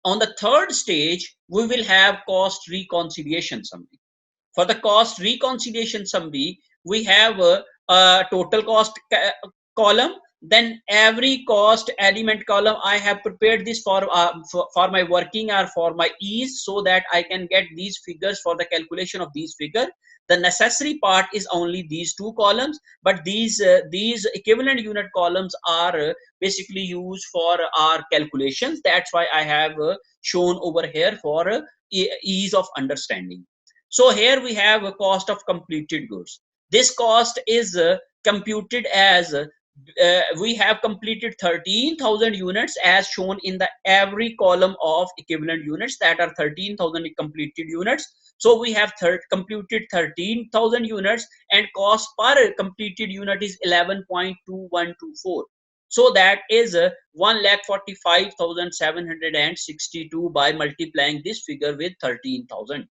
on the third stage, we will have cost reconciliation summary. For the cost reconciliation summary, we have a total cost column. Then every cost element column, I have prepared this for my working or for my ease, so that I can get these figures for the calculation of these figure. The necessary part is only these two columns, but these equivalent unit columns are basically used for our calculations. That's why I have shown over here for ease of understanding. So here we have a cost of completed goods. This cost is computed as we have completed 13,000 units as shown in the every column of equivalent units, that are 13,000 completed units. So we have computed 13,000 units, and cost per completed unit is 11.2124. So that is 1,45,762 by multiplying this figure with 13,000.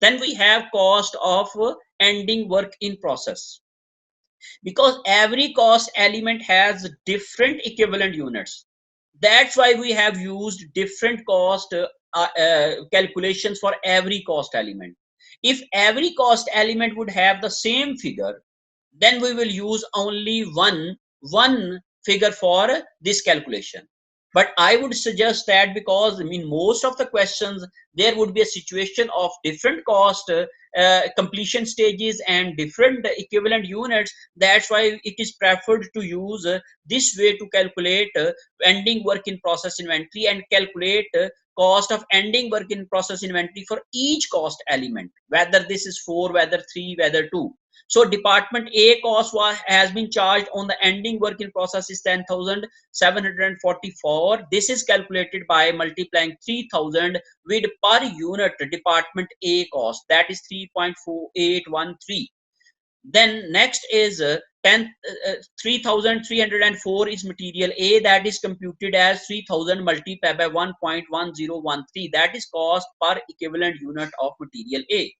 Then we have cost of ending work in process, because every cost element has different equivalent units. That's why we have used different cost calculations for every cost element. If every cost element would have the same figure, then we will use only one figure for this calculation. But I would suggest that, because I mean most of the questions there would be a situation of different cost completion stages and different equivalent units. That's why it is preferred to use this way to calculate ending work in process inventory, and calculate cost of ending work in process inventory for each cost element, whether this is 4, whether 3, whether 2. So department A cost has been charged on the ending work in process is 10,744. This is calculated by multiplying 3,000 with per unit department A cost, that is 3.4813. Then next is 3,304 is material A, that is computed as 3,000 multiplied by 1.1013, that is cost per equivalent unit of material A.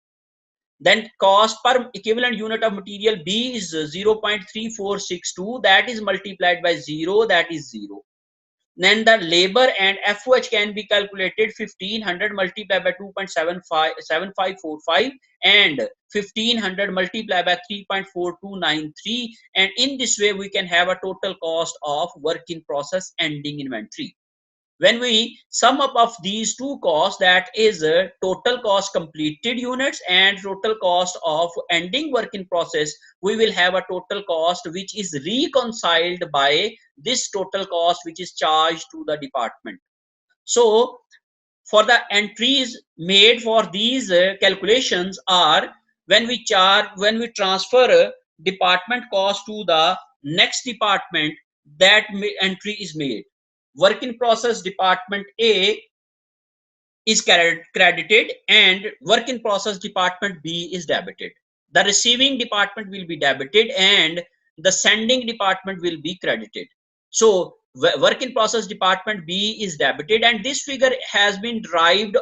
Then cost per equivalent unit of material B is 0.3462, that is multiplied by 0, that is 0. Then the labor and FOH can be calculated 1500 multiplied by 2.7545 and 1500 multiplied by 3.4293, and in this way we can have a total cost of work in process ending inventory. When we sum up of these two costs, that is total cost completed units and total cost of ending work in process, we will have a total cost which is reconciled by this total cost which is charged to the department. So for the entries made for these calculations are, when we transfer department cost to the next department, that entry is made. Work in process department A is credited and work in process department B is debited. The receiving department will be debited and the sending department will be credited. So work in process department B is debited, and this figure has been derived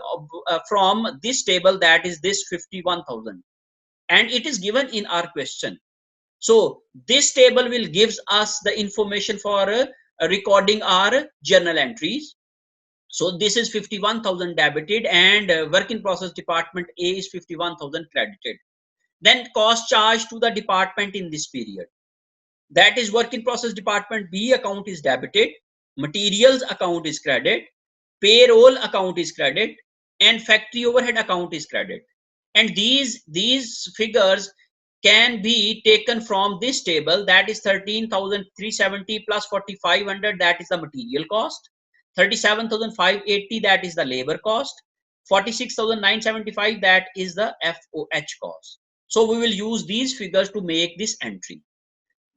from this table, that is this 51,000, and it is given in our question. So this table will gives us the information for recording our journal entries. So this is 51,000 debited, and work in process department A is 51,000 credited. Then cost charged to the department in this period, that is work in process department B account is debited, materials account is credit, payroll account is credit, and factory overhead account is credit. And these figures can be taken from this table, that is 13,370 plus 4,500, that is the material cost, 37,580, that is the labor cost, 46,975, that is the FOH cost. So we will use these figures to make this entry.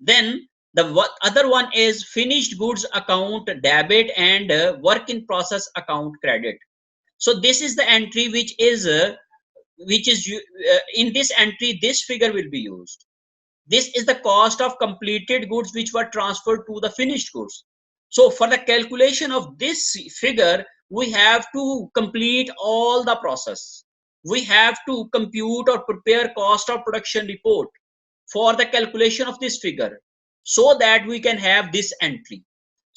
Then the other one is finished goods account debit and work in process account credit. So this is the entry which is in this entry this figure will be used. This is the cost of completed goods which were transferred to the finished goods. So for the calculation of this figure, we have to complete all the process. We have to compute or prepare cost of production report for the calculation of this figure, so that we can have this entry.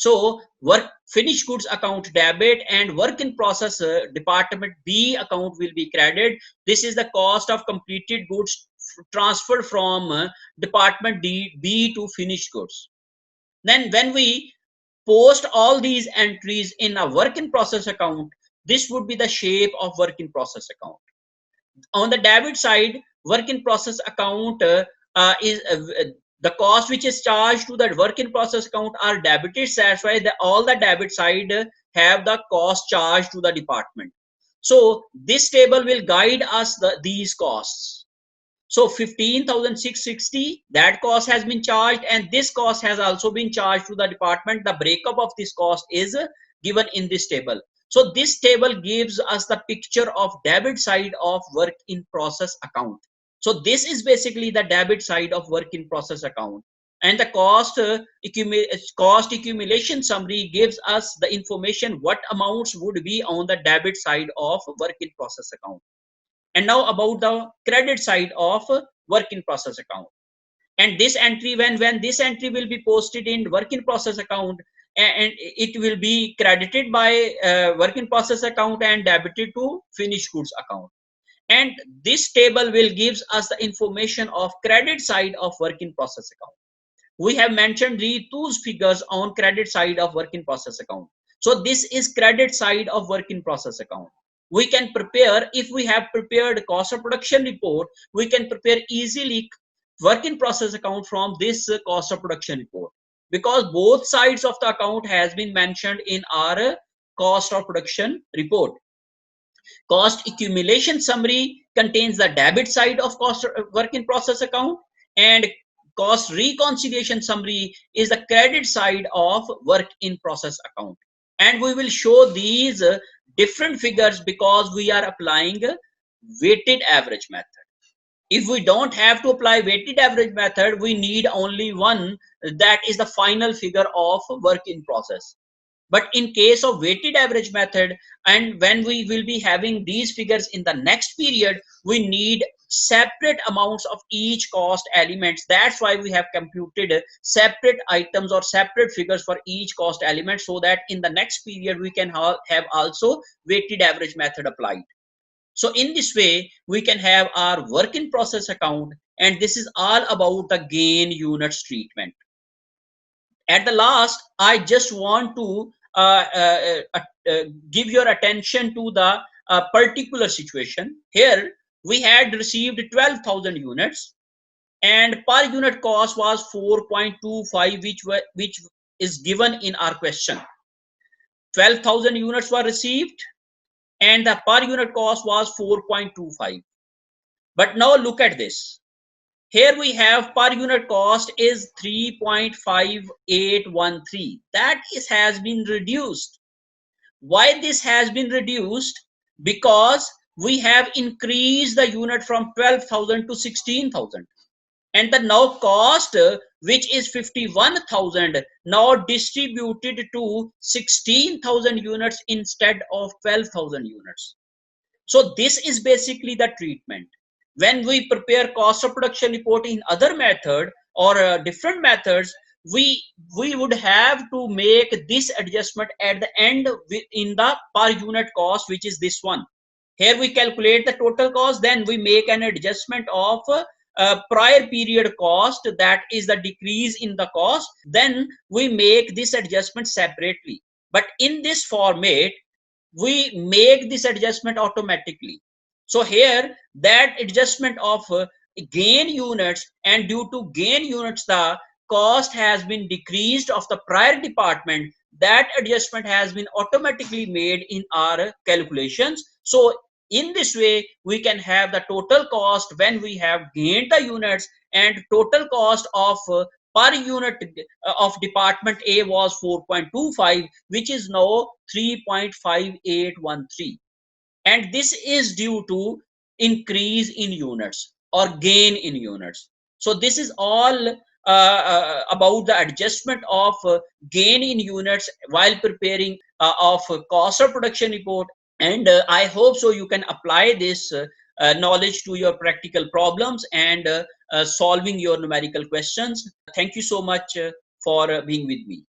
So work finished goods account debit and work in process department B account will be credit. This is the cost of completed goods transferred from department B to finished goods. Then when we post all these entries in a work in process account, this would be the shape of work in process account. On the debit side, work in process account is the cost which is charged to the work in process account are debited. That's why all the debit side have the cost charged to the department. So this table will guide us these costs. So 15,660, that cost has been charged, and this cost has also been charged to the department. The breakup of this cost is given in this table. So this table gives us the picture of debit side of work in process account. So this is basically the debit side of work in process account. And the cost accumulation summary gives us the information what amounts would be on the debit side of work in process account. And now about the credit side of work in process account. And this entry, when this entry will be posted in work in process account, and it will be credited by work in process account and debited to finished goods account. And this table will gives us the information of credit side of work in process account. We have mentioned these two figures on credit side of work in process account. So this is credit side of work in process account. We can prepare, if we have prepared cost of production report, we can prepare easily work in process account from this cost of production report, because both sides of the account has been mentioned in our cost of production report. Cost accumulation summary contains the debit side of cost work in process account, and cost reconciliation summary is the credit side of work in process account. And we will show these different figures because we are applying weighted average method. If we don't have to apply weighted average method, we need only one, that is the final figure of work in process. But in case of weighted average method, and when we will be having these figures in the next period, we need separate amounts of each cost elements. That's why we have computed separate items or separate figures for each cost element, so that in the next period we can have also weighted average method applied. So in this way, we can have our work in process account, and this is all about the gain units treatment. At the last, I just want to give your attention to the particular situation. Here we had received 12,000 units, and per unit cost was 4.25, which is given in our question. 12,000 units were received and the per unit cost was 4.25. But now look at this. Here we have per unit cost is 3.5813. That has been reduced. Why this has been reduced? Because we have increased the unit from 12,000 to 16,000. And the now cost, which is 51,000, now distributed to 16,000 units instead of 12,000 units. So this is basically the treatment. When we prepare cost of production report in other method or different methods, we would have to make this adjustment at the end in the per unit cost, which is this one. Here we calculate the total cost, then we make an adjustment of prior period cost, that is the decrease in the cost, then we make this adjustment separately. But in this format, we make this adjustment automatically. So here that adjustment of gain units, and due to gain units the cost has been decreased of the prior department, that adjustment has been automatically made in our calculations. So in this way we can have the total cost when we have gained the units, and total cost of per unit of department A was 4.25, which is now 3.5813. And this is due to increase in units or gain in units. So this is all about the adjustment of gain in units while preparing of cost of production report. And I hope so you can apply this knowledge to your practical problems and solving your numerical questions. Thank you so much for being with me.